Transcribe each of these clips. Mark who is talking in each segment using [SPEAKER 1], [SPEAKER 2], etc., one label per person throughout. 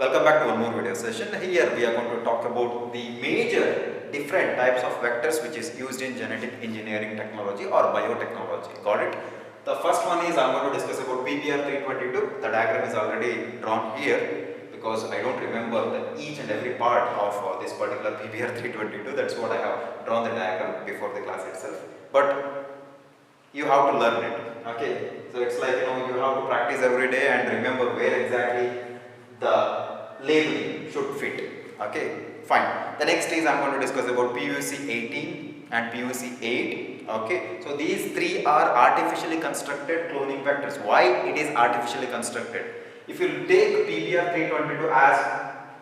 [SPEAKER 1] Welcome back to one more video session. Here we are going to talk about the major different types of vectors which is used in genetic engineering technology or biotechnology. Got it? The first one is I'm going to discuss about PBR322. The diagram is already drawn here because I don't remember each and every part of this particular PBR322. That's what I have drawn the diagram before the class itself. But you have to learn it. Okay, so it's like you have to practice every day and remember where exactly the labeling should fit. Okay, fine. The next is I'm going to discuss about PUC 18 and PUC 8. Okay, so these three are artificially constructed cloning vectors. Why it is artificially constructed? If you take PBR 322 as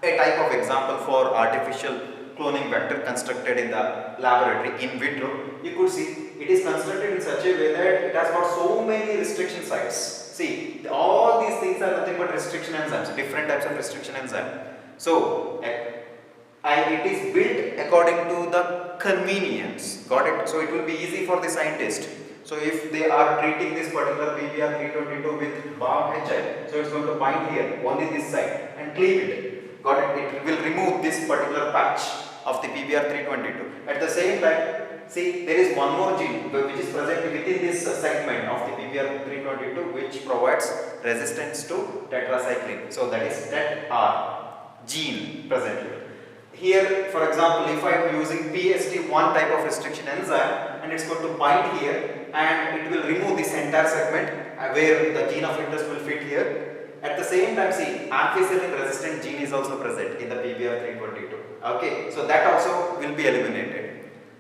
[SPEAKER 1] a type of example for artificial cloning vector constructed in the laboratory in vitro, you could see it is constructed in such a way that it has got so many restriction sites. See, all these things are nothing but restriction enzymes, different types of restriction enzyme. So, it is built according to the convenience. Got it? So, it will be easy for the scientist. So, if they are treating this particular PBR322 with BAM-HI, so it's going to bind here, only this side, and cleave it. Got it? It will remove this particular patch of the PBR322. At the same time, see, there is one more gene which is present within this segment of the PBR322 which provides resistance to tetracycline. So that is TET-R gene present here. Here, for example, if I am using PST1 type of restriction enzyme and it's going to bind here and it will remove this entire segment where the gene of interest will fit here. At the same time, see, ampicillin resistant gene is also present in the PBR322. Okay, so that also will be eliminated.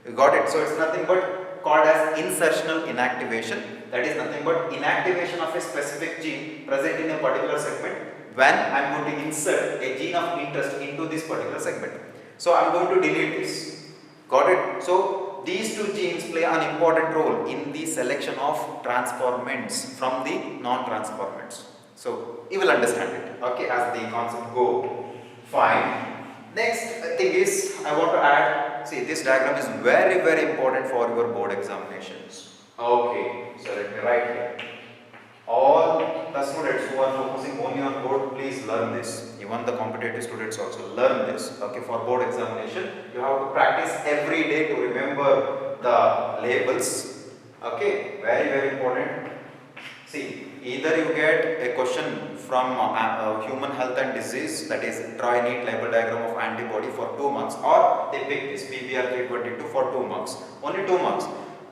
[SPEAKER 1] You got it? So it's nothing but called as insertional inactivation. That is nothing but inactivation of a specific gene present in a particular segment when I am going to insert a gene of interest into this particular segment. So I am going to delete this. Got it? So these two genes play an important role in the selection of transformants from the non-transformants. So you will understand it, okay, as the concept go. Fine. Next thing is I want to add, see, this diagram is very important for your board examinations. Okay, so let me write here. All the students who are focusing only on board, please learn this. Even the competitive students also learn this. Okay, for board examination, you have to practice every day to remember the labels. Okay, very important. See, either you get a question from human health and disease, that is draw a neat label diagram of antibody for 2 marks, or they pick this PBR322 for 2 marks, only 2 marks.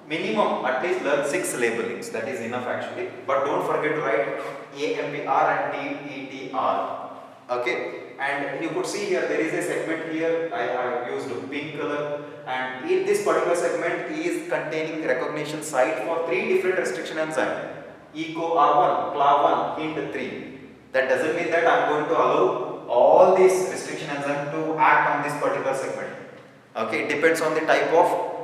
[SPEAKER 1] Minimum at least learn 6 labelings, that is enough actually, but don't forget to write AMPR and TETR. Okay, and you could see here there is a segment here, I have used pink color, and in this particular segment is containing recognition site for 3 different restriction enzymes. ECO-R1, CLA1, HIND3. That doesn't mean that I am going to allow all these restriction enzymes to act on this particular segment. Okay, it depends on the type of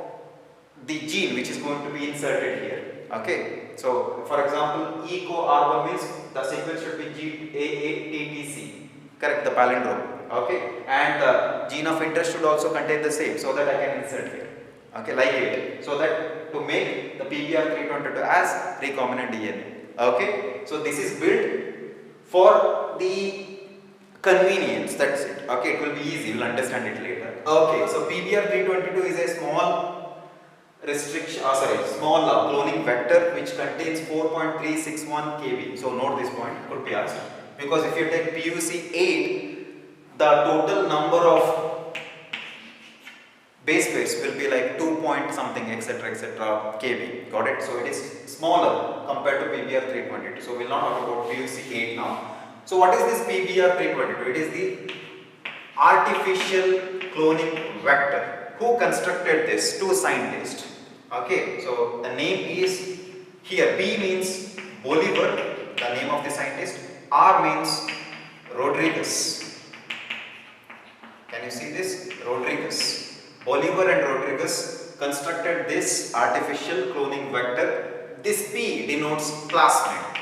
[SPEAKER 1] the gene which is going to be inserted here. Okay, so for example, ECO-R1 means the sequence should be GAATTC, correct, the palindrome. Okay, and the gene of interest should also contain the same, so that I can insert here. Okay, like it, so that to make the PBR322 as recombinant DNA. Okay, so this is built for the convenience, that's it. Okay, it will be easy, you will understand it later. Okay, so PBR322 is a small restriction, small cloning vector which contains 4.361 kb. So note this point, could be asked, because if you take PUC 8, the total number of base pairs will be like 2 point something etc kb. Got it? So it is smaller compared to PBR322. So we will not talk about PUC 8 now. So what is this PBR322? It is the artificial cloning vector. Who constructed this? 2 scientists. Okay, so the name is here, B means Bolivar, the name of the scientist, R means Rodriguez. Can you see this? Rodriguez. Bolivar and Rodriguez constructed this artificial cloning vector. This P denotes plasmid.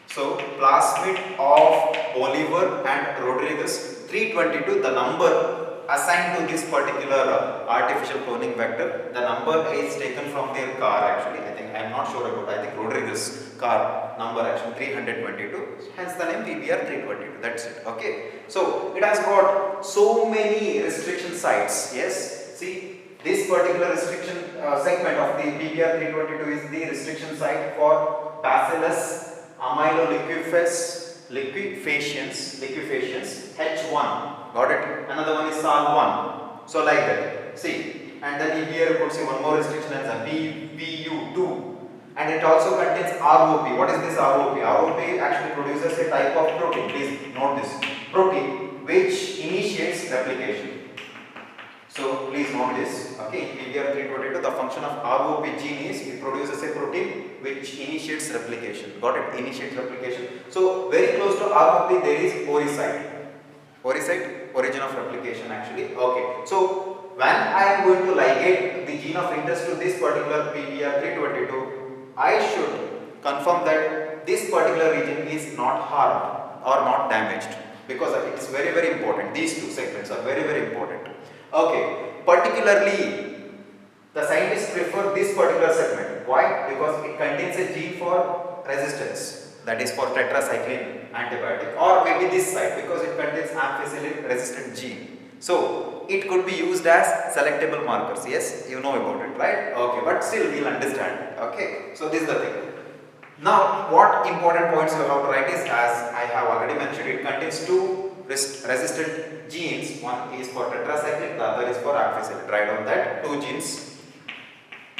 [SPEAKER 1] So plasmid of Bolivar and Rodriguez 322, the number assigned to this particular artificial cloning vector. The number is taken from their car actually. I think I am not sure about. I think Rodriguez car number actually 322. Hence the name PBR 322. That's it. Okay. So it has got so many restriction sites. Yes. See, this particular restriction segment of the PBR 322 is the restriction site for Bacillus liquefaciens H1. Got it? Another one is SAL1. So like that. See, and then here you could see one more restriction enzyme PVU2, and it also contains ROP. What is this ROP? ROP actually produces a type of protein. Please note this protein which initiates replication. So please note this. Okay, PBR 322. The function of ROP gene is it produces a protein which initiates replication. Got it? Initiates replication. So very close to ROP there is oocyte. Oocyte, origin of replication actually. Okay. So when I am going to ligate the gene of interest to this particular PBR 322, I should confirm that this particular region is not harmed or not damaged, because it is very, very important. These two segments are very, very important. Okay. Particularly, the scientists prefer this particular segment. Why? Because it contains a gene for resistance, that is for tetracycline antibiotic, or maybe this side because it contains ampicillin resistant gene. So it could be used as selectable markers. Yes, you know about it, right? Okay, but still we'll understand. Okay, so this is the thing. Now, what important points you have to write is, as I have already mentioned, it contains two resistant genes. One is for tetracycline, the other is for ampicillin. Write down that two genes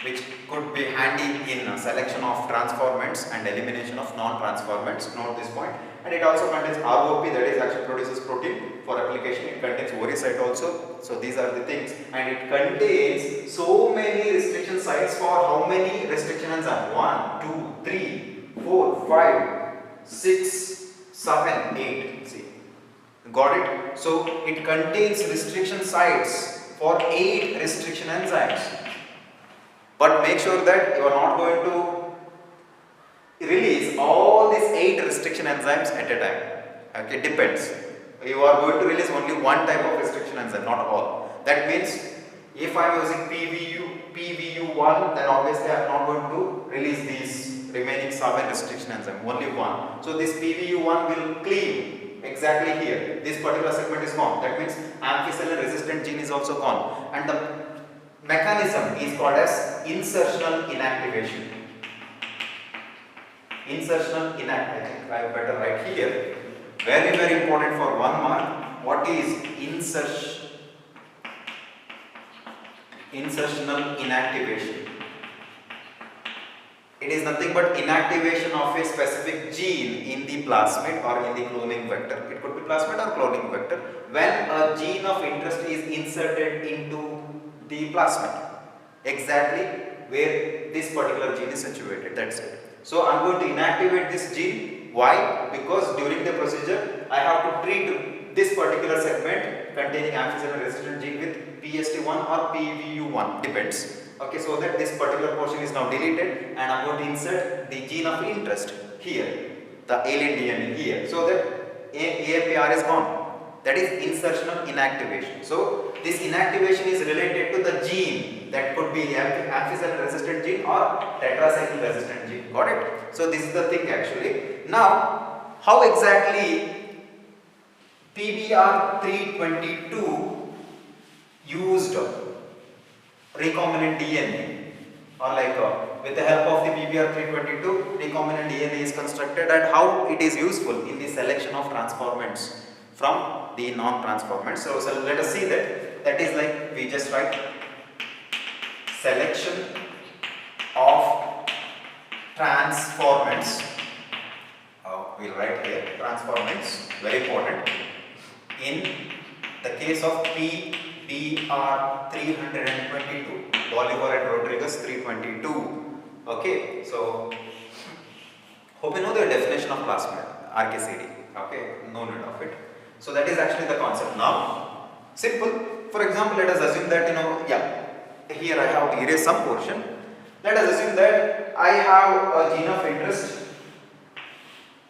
[SPEAKER 1] which could be handy in selection of transformants and elimination of non-transformants. Note this point. And it also contains ROP, that is actually produces protein for application. It contains oocyte also. So these are the things, and it contains so many restriction sites for how many restriction enzymes? 1, 2, 3, 4, 5, 6, 7, 8. See, got it? So it contains restriction sites for 8 restriction enzymes. But make sure that you are not going to release all these 8 restriction enzymes at a time. Okay, depends. You are going to release only one type of restriction enzyme, not all. That means if I am using PVU1, then obviously I am not going to release these remaining 7 restriction enzyme, only one. So this PVU1 will cleave exactly here. This particular segment is gone. That means ampicillin resistant gene is also gone. And the mechanism is called as insertional inactivation. Insertional inactivation. I think I better write here. Very, very important for 1 mark. What is insertional inactivation? It is nothing but inactivation of a specific gene in the plasmid or in the cloning vector. It could be plasmid or cloning vector. When a gene of interest is inserted into the plasmid, exactly where this particular gene is situated. That's it. So I am going to inactivate this gene. Why? Because during the procedure I have to treat this particular segment containing ampicillin resistant gene with PST1 or PVU1, depends. Okay, so that this particular portion is now deleted, and I am going to insert the gene of interest here, the alien DNA here, so that AMPR is gone. That is insertional inactivation. So this inactivation is related to the gene, that could be ampicillin resistant gene or tetracycline resistant gene. Got it? So this is the thing actually. Now, how exactly PBR 322 used recombinant DNA, or like with the help of the PBR 322 recombinant DNA is constructed, and how it is useful in the selection of transformants from the non-transformants. So let us see that. That is like we just write selection of transformants. We'll write here transformants, very important. In the case of PBR 322, Bolivar and Rodriguez 322. Okay, so hope you know the definition of plasmid, RKCD. Okay, no need of it. So that is actually the concept. Now, simple. For example, let us assume that here I have to erase some portion. Let us assume that I have a gene of interest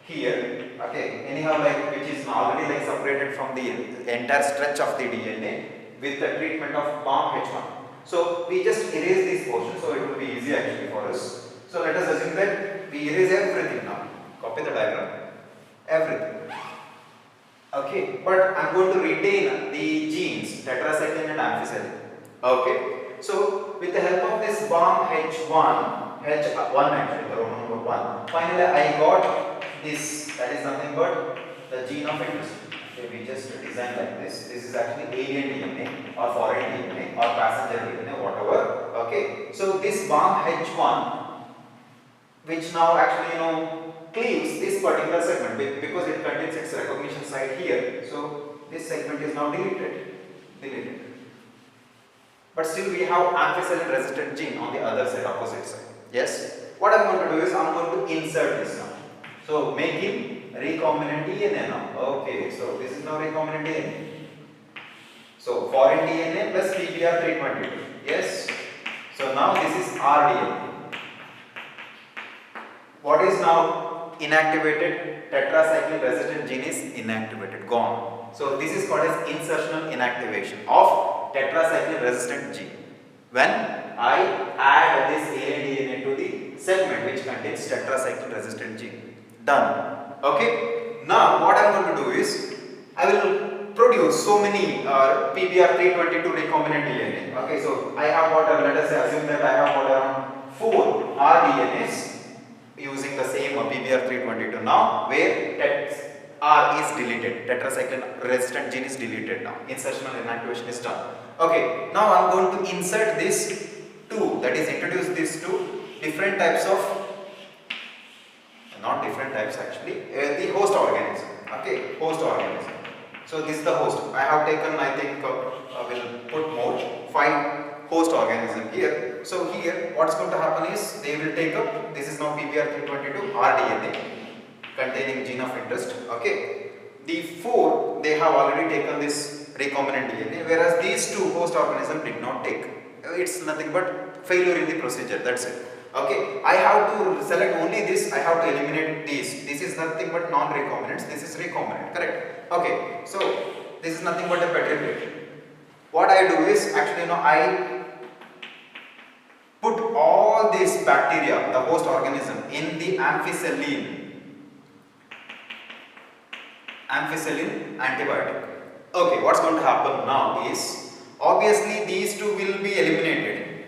[SPEAKER 1] here. Okay, anyhow, like which is already like separated from the entire stretch of the DNA. with the treatment of bomb H1. So we just erase this portion, so it will be easy actually for us. So let us assume that we erase everything now. Copy the diagram. Everything. Okay, but I am going to retain the genes tetracycline and amphicycline. Okay, so with the help of this bomb H1 actually, the Roman number 1, finally I got this, that is nothing but the gene of interest. Okay, we just design like this. This is actually alien DNA or foreign DNA or passenger DNA, whatever. Okay, so this bomb H1, which now actually cleaves this particular segment because it contains its recognition site here. So this segment is now deleted. But still we have amphicycline resistant gene on the other side, opposite side. Yes. What I am going to do is I am going to insert this now. So making recombinant DNA now. Okay. So this is now recombinant DNA. So foreign DNA plus PBR322. Yes. So now this is rDNA. What is now inactivated? Tetracycline resistant gene is inactivated, gone. So this is called as insertional inactivation of tetracycline resistant gene. When I add this alien DNA to the segment which contains tetracycline resistant gene. Done. Okay. Now what I am going to do is I will produce so many PBR322 recombinant DNA. Okay. So I have got, let us say, assume that I have got around 4 rDNAs using the same PBR322 now, where R is deleted, tetracycline resistant gene is deleted now, insertional inactivation is done. Okay, now I am going to insert this two, that is introduce these two different types of, not different types actually, the host organism. Okay, host organism. So this is the host. I have taken, I think, I will put more, 5 host organism here. So here what's going to happen is they will take up, this is now PBR322 rDNA containing gene of interest. Okay, the 4 they have already taken this recombinant DNA, whereas these 2 host organism did not take. It's nothing but failure in the procedure, that's it. Okay, I have to select only this, I have to eliminate these. This is nothing but non-recombinants, this is recombinant, correct? Okay, so this is nothing but a Petri plate. What I do is actually I put all these bacteria, the host organism, in the amphicycline antibiotic. Okay, what's going to happen now is obviously these 2 will be eliminated.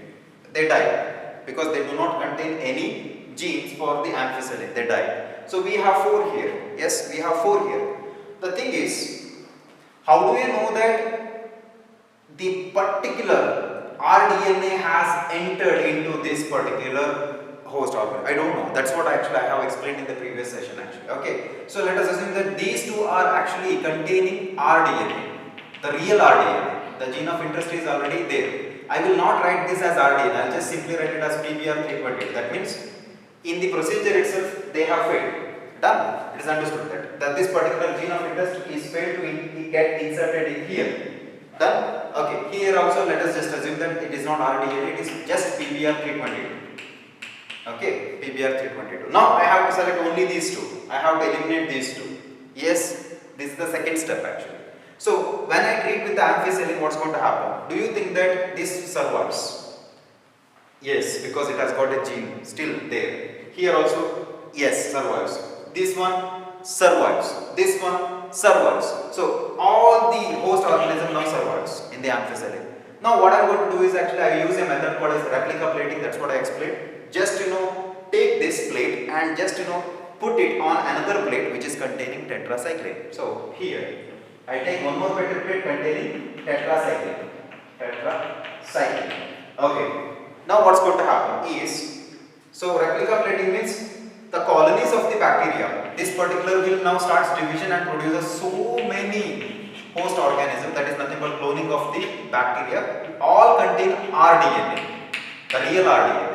[SPEAKER 1] They die because they do not contain any genes for the amphicycline. They die. So we have 4 here. Yes, we have 4 here. The thing is, how do we know that the particular rDNA has entered into this particular host organism? I don't know. That's what actually I have explained in the previous session actually. Okay. So let us assume that these 2 are actually containing rDNA, the real rDNA. The gene of interest is already there. I will not write this as rDNA. I will just simply write it as PBR322. That means in the procedure itself they have failed. Done. It is understood that this particular gene of interest is failed to get inserted in here. Done. Okay, here also let us just assume that it is not rDNA, it is just PBR322. Okay, PBR322. Now I have to select only these 2. I have to eliminate these 2. Yes, this is the second step actually. So when I treat with the amphicycline, what's going to happen? Do you think that this survives? Yes, because it has got a gene still there. Here also, yes, survives. This one survives. This one survives. So all the host organism now survives in the amphicycline. Now what I am going to do is actually I use a method called as replica plating. That's what I explained. Just take this plate and just put it on another plate which is containing tetracycline. So here I take one more Petri plate containing tetracycline. Okay. Now what's going to happen is, so replica plating means the colonies of the bacteria, this particular will now starts division and produces so many host organisms, that is nothing but cloning of the bacteria, all contain rDNA, the real rDNA.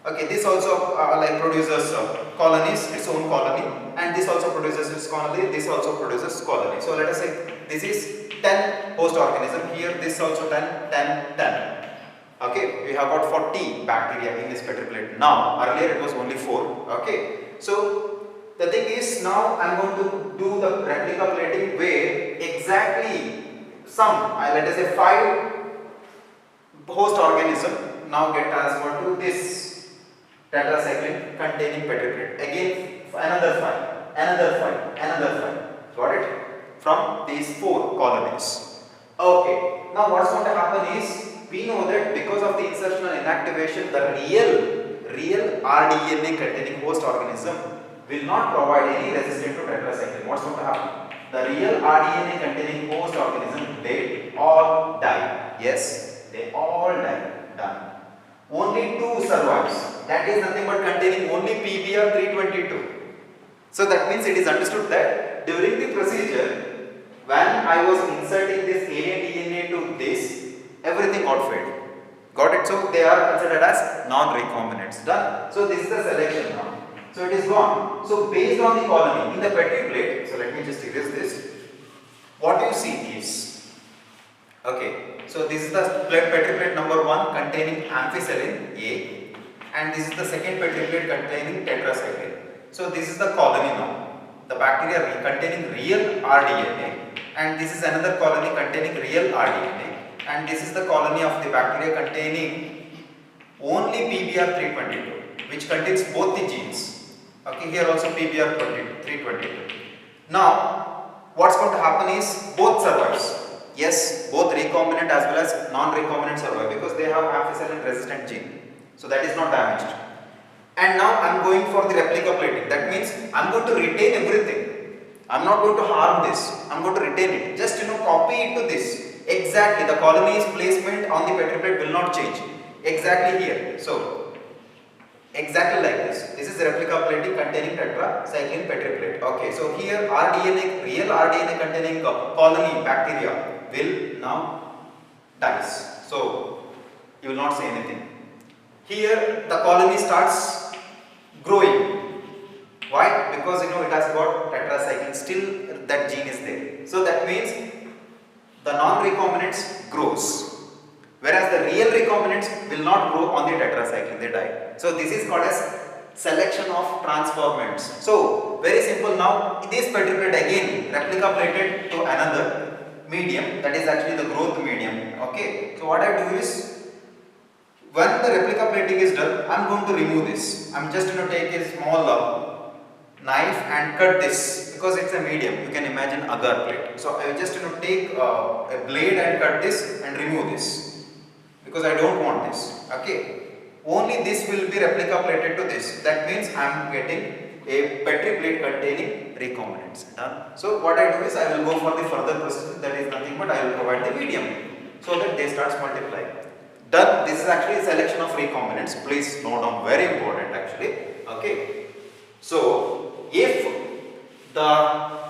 [SPEAKER 1] Okay, this also produces colonies, its own colony, and this also produces its colony, this also produces colony. So let us say this is 10 host organism, here this also 10, 10, 10. Okay, we have got 40 bacteria in this Petri plate. Now, earlier it was only 4. Okay, so the thing is now I am going to do the replica plating where exactly some, let us say 5 host organism now get transferred to this tetracycline containing petriplate. Again another 5, another 5, another 5. Got it? From these 4 colonies. Okay. Now what's going to happen is, we know that because of the insertion and inactivation, the real rDNA containing host organism will not provide any resistance to tetracycline. What's going to happen? The real rDNA containing host organism, they all die. Yes, they all die. Done. Only 2 survives. That is nothing but containing only PBr322. So that means it is understood that during the procedure, when I was inserting this alien DNA to this, everything got failed. Got it? So they are considered as non-recombinants. Done. So this is the selection now. So it is gone. So based on the colony in the Petri plate, so let me just erase this. What you see is, okay, so this is the Petri plate number 1 containing ampicillin A, and this is the second Petri plate containing tetracycline. So this is the colony now. The bacteria containing real rDNA, and this is another colony containing real rDNA, and this is the colony of the bacteria containing only PBr322, which contains both the genes. Okay, here also PBr322. Now, what's going to happen is both survives. Yes, both recombinant as well as non-recombinant survive because they have ampicillin resistant gene. So that is not damaged. And now I am going for the replica plating. That means I am going to retain everything. I am not going to harm this. I am going to retain it. Just copy it to this. Exactly, the colony's placement on the Petri plate will not change. Exactly here. So exactly like this. This is replica plating containing tetracycline Petri plate. Okay, so here rDNA, real rDNA containing colony bacteria will now dies. So you will not see anything. Here the colony starts growing. Why? Because it has got tetracycline, still that gene is there. So that means the non-recombinants grows, whereas the real recombinants will not grow on the tetracycline, they die. So this is called as selection of transformants. So very simple now, this Petri plate again replica plated to another medium, that is actually the growth medium. Okay, so what I do is, when the replica plating is done, I am going to remove this. I am just going to take a small knife and cut this, because it's a medium, you can imagine agar plate. So I will just take a blade and cut this and remove this, because I don't want this. Okay, only this will be replica plated to this. That means I am getting a Petri plate containing recombinants. Done. So what I do is I will go for the further process, that is nothing but I will provide the medium so that they starts multiplying. Done. This is actually a selection of recombinants. Please note down, very important actually. Okay. So if the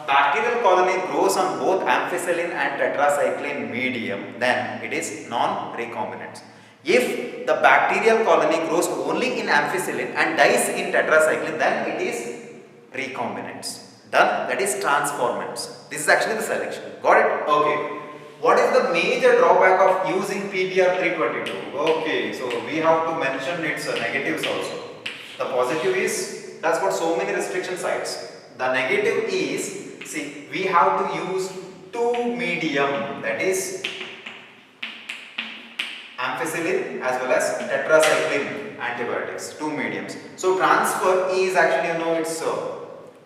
[SPEAKER 1] bacterial colony grows on both ampicillin and tetracycline medium, then it is non-recombinants. If the bacterial colony grows only in ampicillin and dies in tetracycline, then it is recombinants. Done. That is transformants. This is actually the selection. Got it? Okay. What is the major drawback of using PBr322? Okay, so we have to mention its negatives also. The positive is, that's got so many restriction sites. The negative is, see, we have to use 2 medium, that is ampicillin as well as tetracycline antibiotics, 2 mediums. So transfer is actually, it's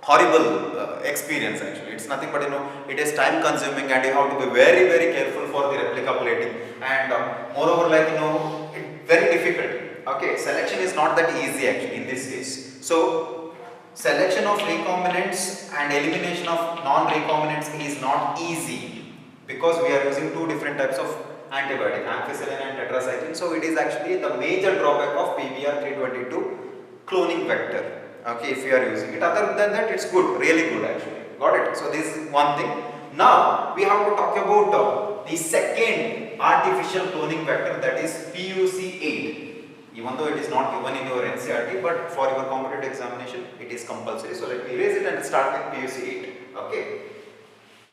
[SPEAKER 1] horrible experience actually. It's nothing but it is time consuming, and you have to be very careful for the replica plating, and moreover it's very difficult. Okay, selection is not that easy actually in this case. So selection of recombinants and elimination of non-recombinants is not easy, because we are using 2 different types of antibiotic, ampicillin and tetracycline. So it is actually the major drawback of PBr322 cloning vector. Okay, if you are using it. Other than that, it's good, really good actually. Got it? So this is one thing. Now we have to talk about the second artificial cloning vector, that is PUC8. Even though it is not given in your NCERT, but for your competitive examination it is compulsory. So let me erase it and start with PUC8. Okay.